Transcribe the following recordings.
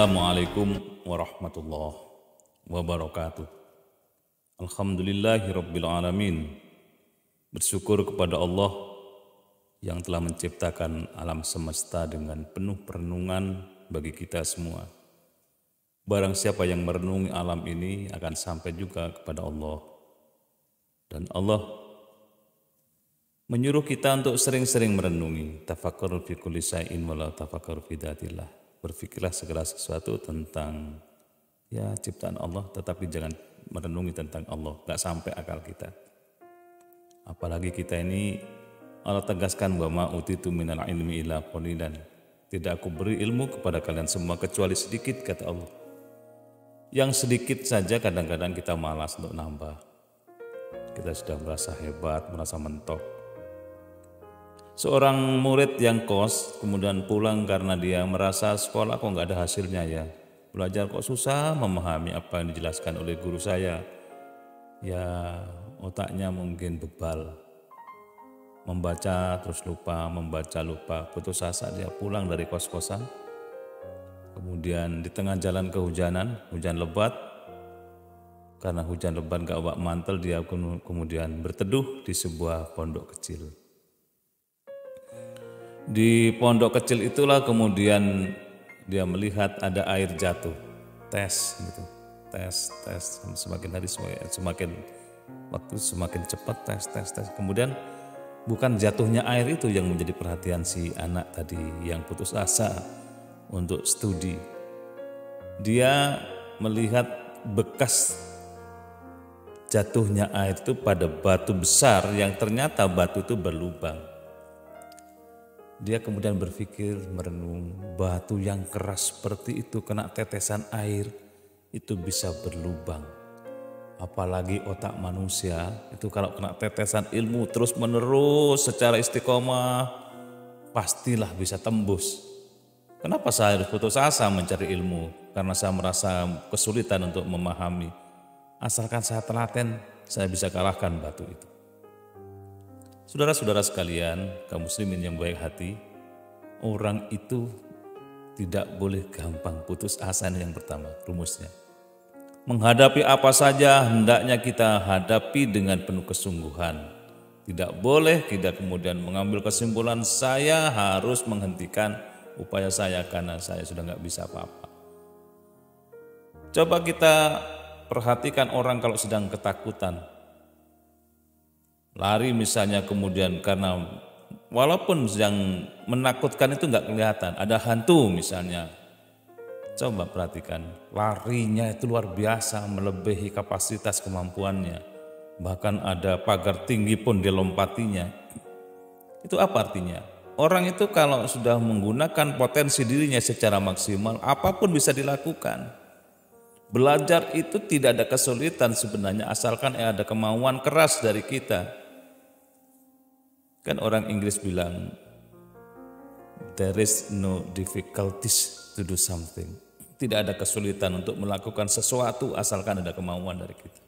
Assalamualaikum warahmatullahi wabarakatuh. Alhamdulillahirabbil alamin. Bersyukur kepada Allah yang telah menciptakan alam semesta dengan penuh perenungan bagi kita semua. Barang siapa yang merenungi alam ini akan sampai juga kepada Allah. Dan Allah menyuruh kita untuk sering-sering merenungi. Tafakkur fi kulli syai'in wa la tafakkur fi dzatillah. Berpikirlah segala sesuatu tentang ciptaan Allah, tetapi jangan merenungi tentang Allah, gak sampai akal kita. Apalagi kita ini Allah tegaskan wa ma utitu minal ilmi illa qalilan. Tidak aku beri ilmu kepada kalian semua kecuali sedikit, kata Allah. Yang sedikit saja kadang-kadang kita malas untuk nambah. Kita sudah merasa hebat, merasa mentok. Seorang murid yang kos kemudian pulang karena dia merasa sekolah kok nggak ada hasilnya ya. Belajar kok susah memahami apa yang dijelaskan oleh guru saya. Ya otaknya mungkin bebal. Membaca terus lupa, membaca lupa. Putus asa dia pulang dari kos-kosan. Kemudian di tengah jalan kehujanan, hujan lebat. Karena hujan lebat gak bawa mantel, dia kemudian berteduh di sebuah pondok kecil. Di pondok kecil itulah kemudian dia melihat ada air jatuh. Tes gitu. Tes. Semakin hari semakin waktu semakin cepat tes. Kemudian bukan jatuhnya air itu yang menjadi perhatian si anak tadi yang putus asa untuk studi. Dia melihat bekas jatuhnya air itu pada batu besar yang ternyata batu itu berlubang. Dia kemudian berpikir, merenung, batu yang keras seperti itu kena tetesan air itu bisa berlubang. Apalagi otak manusia itu kalau kena tetesan ilmu terus menerus secara istiqomah pastilah bisa tembus. Kenapa saya harus putus asa mencari ilmu? Karena saya merasa kesulitan untuk memahami. Asalkan saya telaten, saya bisa kalahkan batu itu. Saudara-saudara sekalian, kaum muslimin yang baik hati, orang itu tidak boleh gampang putus asa yang pertama, rumusnya. Menghadapi apa saja hendaknya kita hadapi dengan penuh kesungguhan. Tidak boleh kita kemudian mengambil kesimpulan saya harus menghentikan upaya saya karena saya sudah nggak bisa apa-apa. Coba kita perhatikan orang kalau sedang ketakutan. Lari misalnya kemudian karena walaupun yang menakutkan itu nggak kelihatan, ada hantu misalnya. Coba perhatikan, larinya itu luar biasa, melebihi kapasitas kemampuannya. Bahkan ada pagar tinggi pun dilompatinya. Itu apa artinya? Orang itu kalau sudah menggunakan potensi dirinya secara maksimal, apapun bisa dilakukan. Belajar itu tidak ada kesulitan sebenarnya asalkan ada kemauan keras dari kita. Kan orang Inggris bilang, there is no difficulties to do something. Tidak ada kesulitan untuk melakukan sesuatu asalkan ada kemauan dari kita.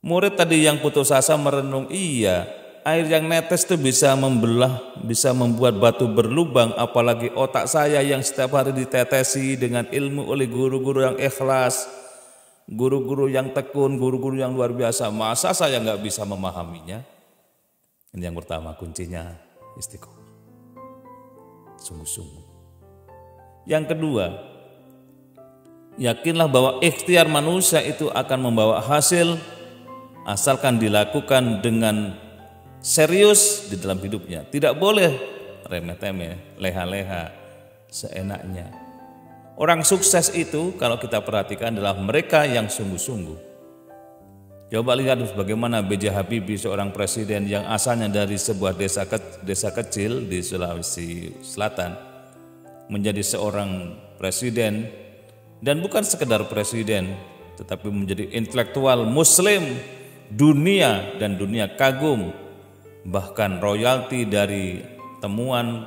Murid tadi yang putus asa merenung, iya, air yang netes itu bisa membelah, bisa membuat batu berlubang, apalagi otak saya yang setiap hari ditetesi dengan ilmu oleh guru-guru yang ikhlas, guru-guru yang tekun, guru-guru yang luar biasa. Masa saya nggak bisa memahaminya? Ini yang pertama, kuncinya istiqomah, sungguh-sungguh. Yang kedua, yakinlah bahwa ikhtiar manusia itu akan membawa hasil asalkan dilakukan dengan serius di dalam hidupnya. Tidak boleh remeh-temeh, leha-leha, seenaknya. Orang sukses itu kalau kita perhatikan adalah mereka yang sungguh-sungguh. Coba lihat bagaimana B.J. Habibie, seorang presiden yang asalnya dari sebuah desa kecil di Sulawesi Selatan, menjadi seorang presiden, dan bukan sekedar presiden, tetapi menjadi intelektual muslim dunia, dan dunia kagum. Bahkan royalti dari temuan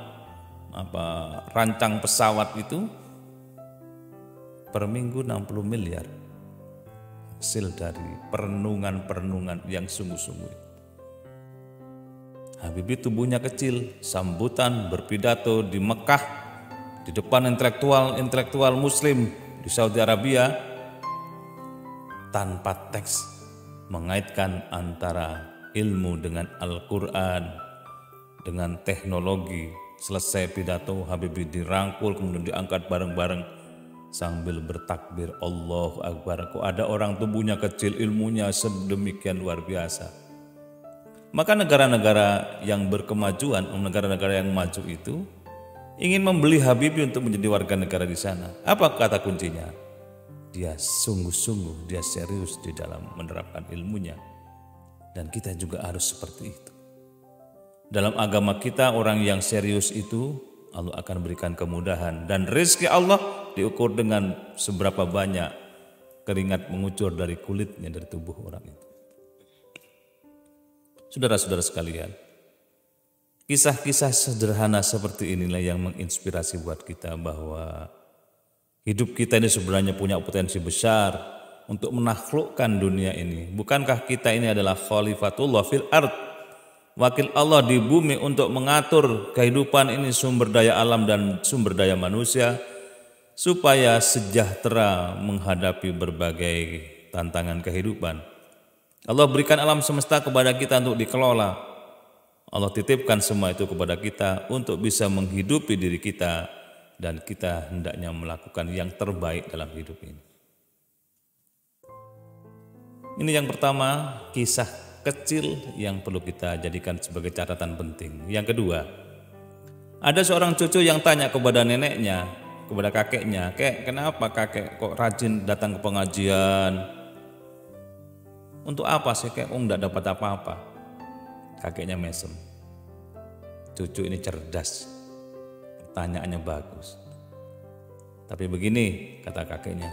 rancang pesawat itu per minggu 60 miliar. Hasil dari perenungan yang sungguh-sungguh. Habibie tubuhnya kecil, sambutan berpidato di Mekah di depan intelektual muslim di Saudi Arabia tanpa teks mengaitkan antara ilmu dengan Al-Quran, dengan teknologi. Selesai pidato, Habibie dirangkul kemudian diangkat bareng-bareng sambil bertakbir Allahu Akbar. Kok ada orang tubuhnya kecil, ilmunya sedemikian luar biasa. Maka negara-negara yang berkemajuan, negara-negara yang maju itu ingin membeli Habibie untuk menjadi warga negara di sana. Apa kata kuncinya? Dia sungguh-sungguh, dia serius di dalam menerapkan ilmunya. Dan kita juga harus seperti itu. Dalam agama kita, orang yang serius itu Allah akan berikan kemudahan. Dan rezeki Allah diukur dengan seberapa banyak keringat mengucur dari kulitnya, dari tubuh orang itu. Saudara-saudara sekalian, kisah-kisah sederhana seperti inilah yang menginspirasi buat kita bahwa hidup kita ini sebenarnya punya potensi besar untuk menaklukkan dunia ini. Bukankah kita ini adalah khalifatullah fil ard, wakil Allah di bumi untuk mengatur kehidupan ini, sumber daya alam dan sumber daya manusia, supaya sejahtera menghadapi berbagai tantangan kehidupan. Allah berikan alam semesta kepada kita untuk dikelola. Allah titipkan semua itu kepada kita untuk bisa menghidupi diri kita, dan kita hendaknya melakukan yang terbaik dalam hidup ini. Ini yang pertama, kisah kecil yang perlu kita jadikan sebagai catatan penting. Yang kedua, ada seorang cucu yang tanya kepada neneknya, kepada kakeknya, "Kek, kenapa kakek kok rajin datang ke pengajian? Untuk apa sih kek? Enggak dapat apa-apa." Kakeknya mesem. Cucu ini cerdas, pertanyaannya bagus. Tapi begini kata kakeknya,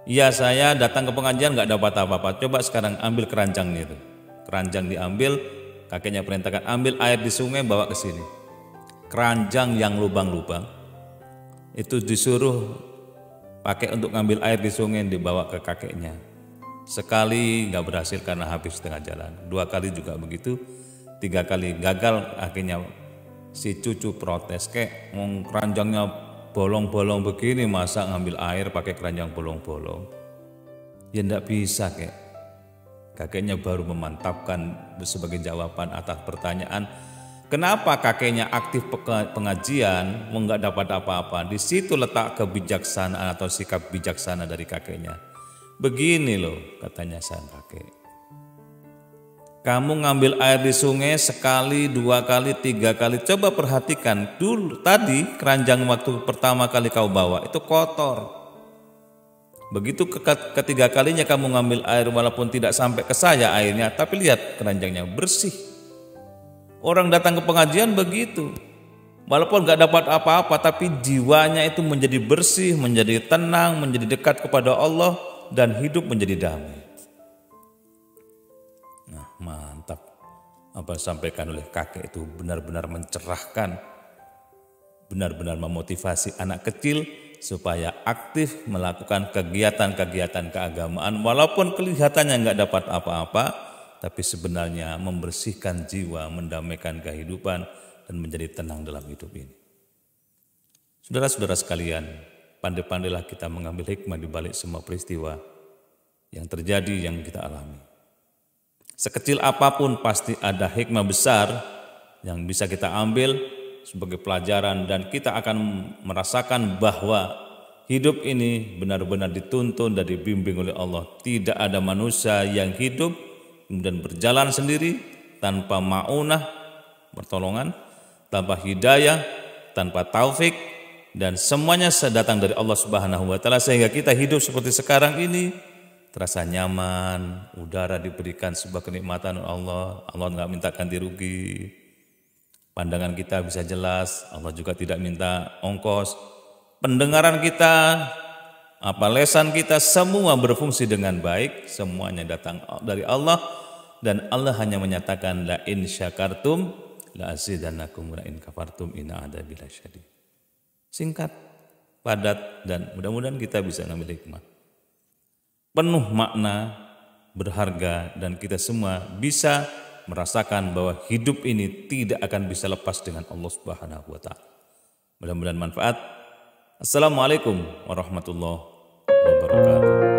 "Iya, saya datang ke pengajian enggak dapat apa-apa. Coba sekarang ambil keranjangnya itu." Keranjang diambil, kakeknya perintahkan, "Ambil air di sungai bawa ke sini." Keranjang yang lubang-lubang itu disuruh pakai untuk ngambil air di sungai, dibawa ke kakeknya. Sekali nggak berhasil karena habis setengah jalan. 2 kali juga begitu. 3 kali gagal, akhirnya si cucu protes, "Kek, keranjangnya bolong-bolong begini, masa ngambil air pakai keranjang bolong-bolong?" "Ya enggak bisa, kek." Kakeknya baru memantapkan sebagai jawaban atas pertanyaan kenapa kakeknya aktif pengajian enggak dapat apa-apa. Di situ letak kebijaksanaan atau sikap bijaksana dari kakeknya. "Begini loh," katanya sang kakek, "kamu ngambil air di sungai sekali, 2 kali, 3 kali. Coba perhatikan dulu tadi keranjang waktu pertama kali kau bawa itu kotor. Begitu ketiga kalinya kamu ngambil air, walaupun tidak sampai ke saya airnya, tapi lihat keranjangnya bersih." Orang datang ke pengajian begitu. Walaupun gak dapat apa-apa, tapi jiwanya itu menjadi bersih, menjadi tenang, menjadi dekat kepada Allah, dan hidup menjadi damai. Nah, mantap. Apa disampaikan oleh kakek itu benar-benar mencerahkan, benar-benar memotivasi anak kecil supaya aktif melakukan kegiatan-kegiatan keagamaan walaupun kelihatannya nggak dapat apa-apa, tapi sebenarnya membersihkan jiwa, mendamaikan kehidupan, dan menjadi tenang dalam hidup ini. Saudara-saudara sekalian, pandai-pandailah kita mengambil hikmah di balik semua peristiwa yang terjadi, yang kita alami. Sekecil apapun pasti ada hikmah besar yang bisa kita ambil sebagai pelajaran, dan kita akan merasakan bahwa hidup ini benar-benar dituntun dan dibimbing oleh Allah. Tidak ada manusia yang hidup kemudian berjalan sendiri tanpa ma'unah, pertolongan, tanpa hidayah, tanpa taufik, dan semuanya datang dari Allah Subhanahu wa taala, sehingga kita hidup seperti sekarang ini terasa nyaman, udara diberikan sebuah kenikmatan Allah. Allah enggak minta ganti rugi. Pandangan kita bisa jelas, Allah juga tidak minta ongkos. Pendengaran kita, lesan kita, semua berfungsi dengan baik, semuanya datang dari Allah, dan Allah hanya menyatakan la in syakartum la azidannakum wa la in kafartum inna adzabi lasyadid. Singkat, padat, dan mudah-mudahan kita bisa ngambil hikmah. Penuh makna, berharga, dan kita semua bisa merasakan bahwa hidup ini tidak akan bisa lepas dengan Allah Subhanahu wa taala. Mudah-mudahan manfaat. Assalamualaikum warahmatullahi wabarakatuh.